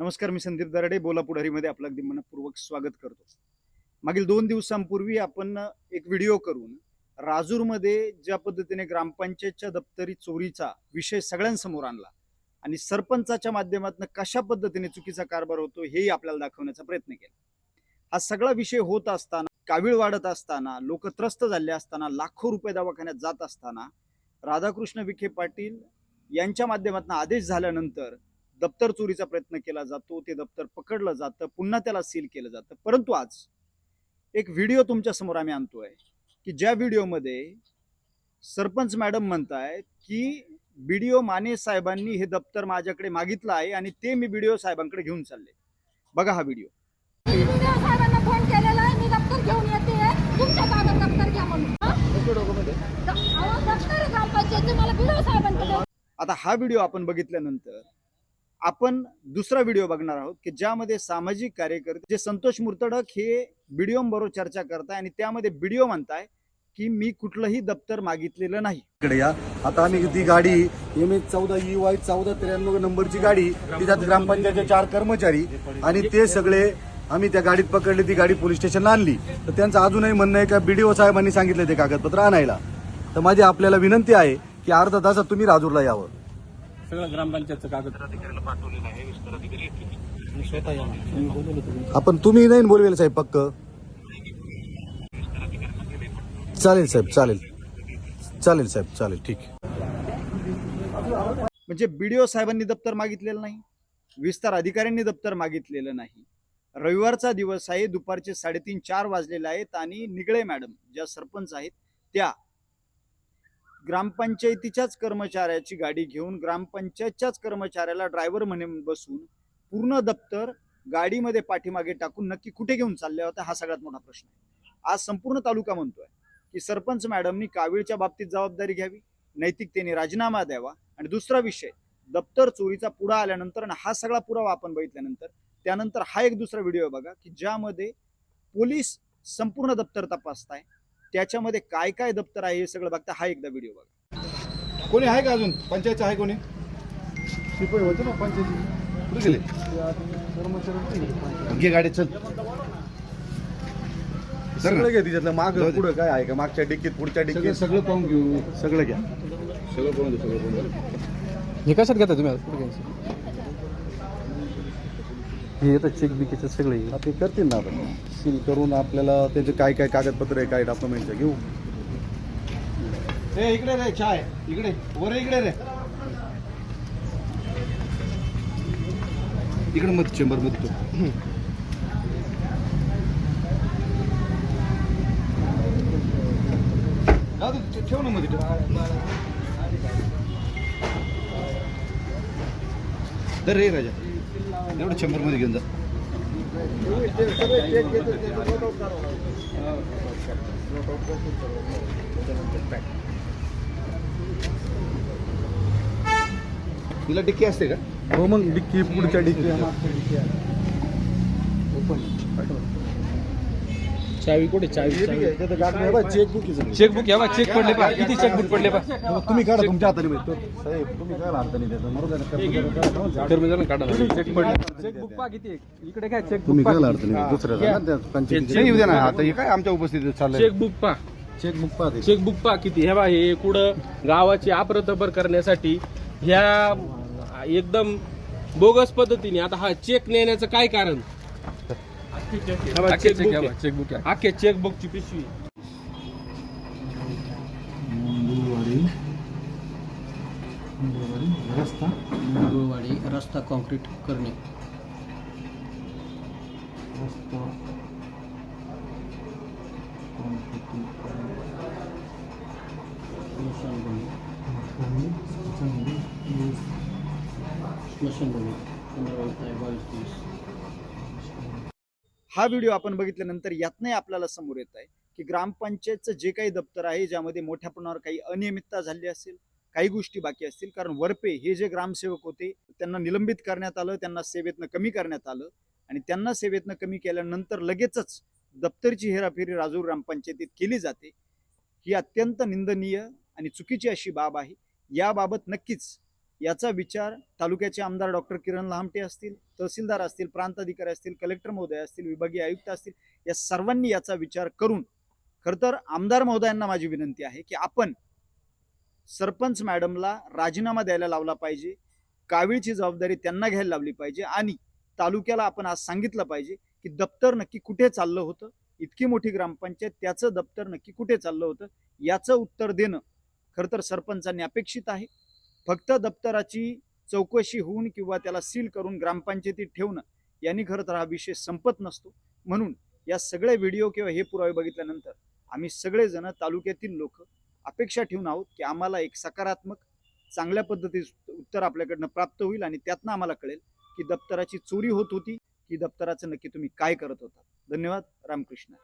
नमस्कार, मी संदीप दराडे बोला पुढारीमध्ये आपलं अगदी मनपूर्वक स्वागत करतो. मागील 2 दिवसांपूर्वी आपण एक व्हिडिओ करून राजूरमध्ये ज्या पद्धतीने ग्रामपंचायतच्या दप्तरी चोरीचा विषय सगळ्यांसमोर आणला आणि सरपंचाच्या माध्यमातून कशा पद्धतीने चुकीचा कारभार होतो हेही आपल्याला दाखवण्याचा प्रयत्न केला. हा सगळा विषय होत असताना, कावीळ वाढत असताना, लोक त्रस्त झाले असताना, लाखो रुपये दवाखान्यात जात असताना राधाकृष्ण विखे पाटील यांच्या माध्यमातून आदेश झाल्यानंतर दप्तर चोरीचा प्रयत्न केला जातो, ते दप्तर पकडलं जातं, पुन्हा त्याला सील केलं जातं. परंतु आज एक व्हिडिओ तुमच्या समोर आम्ही आणतोय की ज्या व्हिडिओमध्ये सरपंच मॅडम म्हणतायत की बीडीओ माने साहेबांनी हे दप्तर माझ्याकडे मागितलं आहे आणि ते मी बीडीओ साहेबांकडे घेऊन चालले. बघा हा व्हिडिओ. बीडीओ साहेबांना फोन केलेला आहे, मी दप्तर घेऊन येते, तुमच्या ताब्यात दप्तर घ्या म्हणून. दप्तर ग्रामपंचायतचे मला बीडीओ साहेबांकडे. आता हा व्हिडिओ आपण बघितल्यानंतर आपण दुसरा व्हिडिओ बघणार आहोत की ज्यामध्ये सामाजिक कार्यकर्ते जे संतोष मुर्तडक हे बीडीओ बरोबर चर्चा करताय आणि त्यामध्ये बीडीओ म्हणताय की मी कुठलंही दप्तर मागितलेलं नाही. इकडे या. आता आम्ही ती गाडी MH14EY 1493 नंबरची गाडी, तिच्यात ग्रामपंचायतचे 4 कर्मचारी आणि ते सगळे आम्ही त्या गाडीत पकडले. ती गाडी पोलीस स्टेशनला आणली. तर त्यांचं अजूनही म्हणणं आहे का बीडीओ साहेबांनी सांगितलं ते कागदपत्र आणायला. तर माझी आपल्याला विनंती आहे की अर्धा तासात तुम्ही राजूरला यावं. सगळं ग्रामपंचायतचं कागद आपण तुम्ही नाही बोलवेल साहेब पक्क. चालेल साहेब, चालेल चालेल साहेब, चालेल, ठीक. म्हणजे बीडीओ साहेबांनी दप्तर मागितलेलं नाही, विस्तार अधिकाऱ्यांनी दप्तर मागितलेलं नाही. रविवारचा दिवस आहे, दुपारचे 3:30-4 वाजलेले आहेत आणि निगळे मॅडम ज्या सरपंच आहेत त्या ग्रामपंचायतीच्याच कर्मचाऱ्याची गाडी घेऊन ग्रामपंचायतच्याच कर्मचाऱ्याला ड्रायव्हर म्हणून बसून पूर्ण दप्तर गाडीमध्ये पाठीमागे टाकून नक्की कुठे घेऊन चालले होते हा सगळ्यात मोठा प्रश्न आहे. आज संपूर्ण तालुका म्हणतोय की सरपंच मॅडमनी कावीळच्या बाबतीत जबाबदारी घ्यावी, नैतिकतेने राजीनामा द्यावा. आणि दुसरा विषय दप्तर चोरीचा पुढा आल्यानंतर आणि हा सगळा पुरावा आपण बघितल्यानंतर त्यानंतर हा एक दुसरा व्हिडिओ बघा की ज्यामध्ये पोलीस संपूर्ण दप्तर तपासताय, त्याच्यामध्ये काय काय दप्तर आहे हे सगळं बघता. हा एकदा व्हिडिओ बघा. कोणी आहे का अजून पंचायतचं आहे कोणी? शिपाई होते ना पंचायती, कुठे गेले? घे गाडी, चल. सगळं घ्या तिच्यातलं. माग पुढं काय आहे का? मागच्या डिक्कीत, पुढच्या डिक्कीत सगळं पाहून घेऊ. सगळं घ्या. सगळं पाहून घेऊ, सगळं पाहून घेऊ. हे कशात घेता तुम्ही? कुठे घ्यायचं हे येतं चेक बिकेचं सगळे ते करतील ना. आपण सील करून आपल्याला त्याचे काय काय कागदपत्र आहे, काय डॉक्युमेंट आहे घेऊ. ए इकडे रे, चाय इकडे वर, इकडे रे, इकडे मध्ये चेंबर मध्ये तो. ठेव ना मध्ये, तर रे राजा एवढं चेंबर मध्ये घेऊन जा. तिला डिक्की असते का? हो, मग डिक्की, पुढच्या डिक्की. चावी कुठे? चावी चेकबुक चेकबुक घ्या. चेक पडले पा, किती चेकबुक पडले पा? तुम्ही काढा तुमच्या हाताने. साहेब तुम्ही काय हाताने देता? कर्मचाऱ्यांना काढा. चेक पडले. चेकबुक पा किती? इकडे काय तुम्ही चेकबुक काय पा. अडचणी दुसऱ्या नाही येऊ दे ना. आता हे काय आमच्या उपस्थितीत चाललंय? चेकबुक पा. चेकबुक पाहते. चेकबुक पा किती. हे बा, हे कुठं गावाची अप्रतपर करण्यासाठी ह्या एकदम बोगस पद्धतीने. आता हा चेक नेण्याचं काय कारण? चेकबुक अख्ख्या चेकबुकची पिशवी. मंगळवाडी रस्ता कॉन्क्रीट करणे. हा व्हिडिओ आपण बघितल्यानंतर यातनंही आपल्याला समोर येत आहे की ग्रामपंचायतचं जे काही दप्तर आहे ज्यामध्ये मोठ्या प्रमाणावर काही अनियमितता झाली असेल, काही गोष्टी बाकी असतील. कारण वरपे हे जे ग्रामसेवक होते त्यांना निलंबित करण्यात आलं, त्यांना सेवेतनं कमी करण्यात आलं आणि त्यांना सेवेतनं कमी केल्यानंतर लगेचच दप्तरची हेराफेरी राजूर ग्रामपंचायतीत केली जाते. ही अत्यंत निंदनीय आणि चुकीची अशी बाब आहे. याबाबत नक्कीच याचा विचार तालुक्याचे आमदार डॉक्टर किरण लहामटे असतील, तहसीलदार असतील, प्रांत अधिकारी असतील, कलेक्टर महोदय असतील, विभागीय आयुक्त असतील, या सर्वांनी याचा विचार करून खरं तर आमदार महोदयांना माझी विनंती आहे की आपण सरपंच मॅडमला राजीनामा द्यायला लावला पाहिजे, कावीळची जबाबदारी त्यांना घ्यायला लावली पाहिजे आणि तालुक्याला आपण आज सांगितलं पाहिजे की दप्तर नक्की कुठे चाललं होतं, इतकी मोठी ग्रामपंचायत, त्याचं दप्तर नक्की कुठे चाललं होतं याचं उत्तर देणं खरं तर सरपंचांनी अपेक्षित आहे. फक्त दप्तराची चौकशी होऊन किंवा त्याला सील करून ग्रामपंचायतीत ठेवणं यांनी खरं तर हा विषय संपत नसतो. म्हणून या सगळे व्हिडिओ किंवा हे पुरावे बघितल्यानंतर आम्ही सगळेजण तालुक्यातील लोक अपेक्षा ठेवून आहोत की आम्हाला एक सकारात्मक चांगल्या पद्धतीचं उत्तर आपल्याकडनं प्राप्त होईल आणि त्यातनं आम्हाला कळेल की दप्तराची चोरी होत होती की दप्तराचं नक्की तुम्ही काय करत होता. धन्यवाद. रामकृष्ण.